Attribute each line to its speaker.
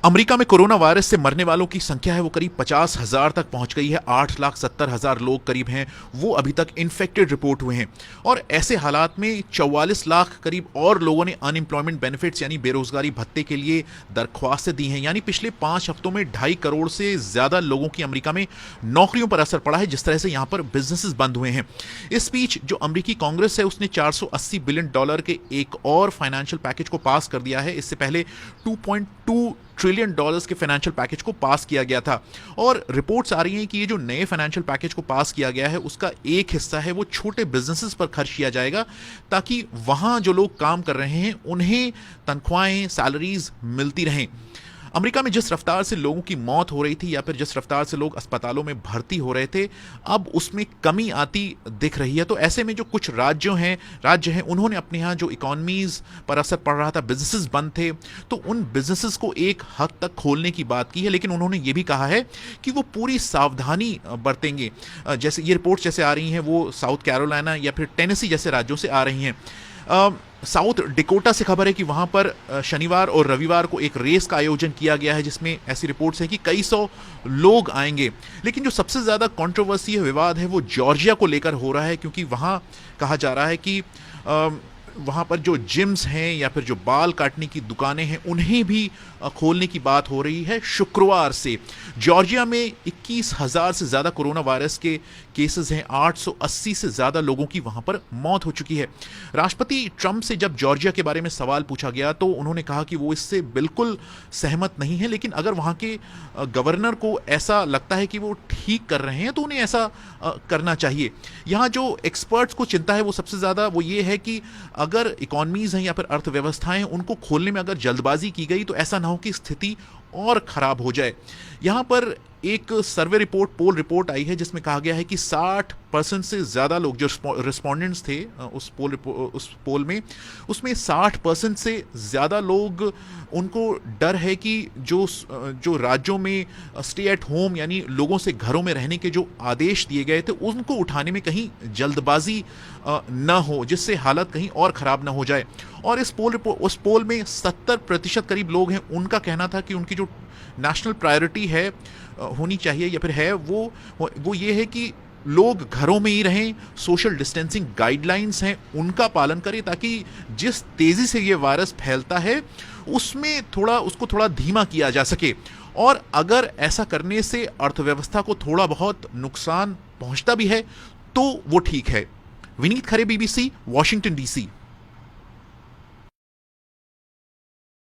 Speaker 1: America में corona virus से मरने वालों की संख्या है वो करीब 50,000 तक पहुंच गई है। 8,70,000 लोग करीब हैं वो अभी तक इन्फेक्टेड रिपोर्ट हुए हैं। और ऐसे हालात में 44 लाख करीब और लोगों ने अनएम्प्लॉयमेंट बेनिफिट्स यानी बेरोजगारी भत्ते के लिए दरख्वास्तें दी हैं। यानी पिछले 5 हफ्तों में 2.5 करोड़ से ज़्यादा लोगों की अमेरिका में नौकरियों पर असर पड़ा है, जिस तरह से यहाँ पर बिजनेसेस बंद हुए हैं। इस बीच जो अमेरिकी कांग्रेस है उसने $480 बिलियन के एक और फाइनेंशियल पैकेज को पास कर दिया है। इससे पहले $2.2 ट्रिलियन के फाइनेंशियल पैकेज को पास किया गया था। और रिपोर्ट्स आ रही हैं कि ये जो नए फाइनेंशियल पैकेज को पास किया गया है उसका एक हिस्सा है वो छोटे बिजनेसेस पर खर्च किया जाएगा, ताकि वहां जो लोग काम कर रहे हैं उन्हें तनख्वाहें, सैलरीज मिलती रहें। अमेरिका में जिस रफ्तार से लोगों की मौत हो रही थी या फिर जिस रफ्तार से लोग अस्पतालों में भर्ती हो रहे थे, अब उसमें कमी आती दिख रही है। तो ऐसे में जो कुछ राज्य हैं उन्होंने अपने यहाँ जो इकोनॉमीज पर असर पड़ रहा था, बिजनेसेस बंद थे, तो उन बिजनेसेस को एक हद तक खोलने की बात की है। लेकिन उन्होंने ये भी कहा है कि वो पूरी सावधानी बरतेंगे। जैसे ये रिपोर्ट्स जैसे आ रही हैं वो साउथ कैरोलिना या फिर टेनेसी जैसे राज्यों से आ रही हैं। साउथ डिकोटा से खबर है कि वहां पर शनिवार और रविवार को एक रेस का आयोजन किया गया है, जिसमें ऐसी रिपोर्ट्स हैं कि कई सौ लोग आएंगे। लेकिन जो सबसे ज्यादा कंट्रोवर्सी है, विवाद है, वो जॉर्जिया को लेकर हो रहा है, क्योंकि वहां कहा जा रहा है कि वहाँ पर जो जिम्स हैं या फिर जो बाल काटने की दुकानें हैं उन्हें भी खोलने की बात हो रही है शुक्रवार से। जॉर्जिया में 21,000 से ज़्यादा कोरोना वायरस के केसेस हैं। 880 से ज़्यादा लोगों की वहाँ पर मौत हो चुकी है। राष्ट्रपति ट्रंप से जब जॉर्जिया के बारे में सवाल पूछा गया तो उन्होंने कहा कि वो इससे बिल्कुल सहमत नहीं है, लेकिन अगर वहाँ के गवर्नर को ऐसा लगता है कि वो ठीक कर रहे हैं तो उन्हें ऐसा करना चाहिए। यहाँ जो एक्सपर्ट्स को चिंता है वो सबसे ज़्यादा वो ये है कि अगर इकोनॉमीज हैं या फिर अर्थव्यवस्थाएं हैं उनको खोलने में अगर जल्दबाजी की गई तो ऐसा ना हो कि स्थिति और खराब हो जाए। यहां पर एक सर्वे पोल रिपोर्ट आई है जिसमें कहा गया है कि 60% से ज़्यादा लोग जो रिस्पोंडेंट्स थे उस पोल में, उसमें 60% से ज़्यादा लोग, उनको डर है कि जो राज्यों में स्टे एट होम यानी लोगों से घरों में रहने के जो आदेश दिए गए थे उनको उठाने में कहीं जल्दबाजी न हो, जिससे हालत कहीं और ख़राब ना हो जाए। और उस पोल में 70% करीब लोग हैं, उनका कहना था कि उनकी जो नेशनल प्रायोरिटी है होनी चाहिए या फिर है वो ये है कि लोग घरों में ही रहें, सोशल डिस्टेंसिंग गाइडलाइंस हैं उनका पालन करें, ताकि जिस तेजी से ये वायरस फैलता है उसको थोड़ा धीमा किया जा सके। और अगर ऐसा करने से अर्थव्यवस्था को थोड़ा बहुत नुकसान पहुंचता भी है तो वो ठीक है। विनीत खरे, BBC, वॉशिंगटन DC।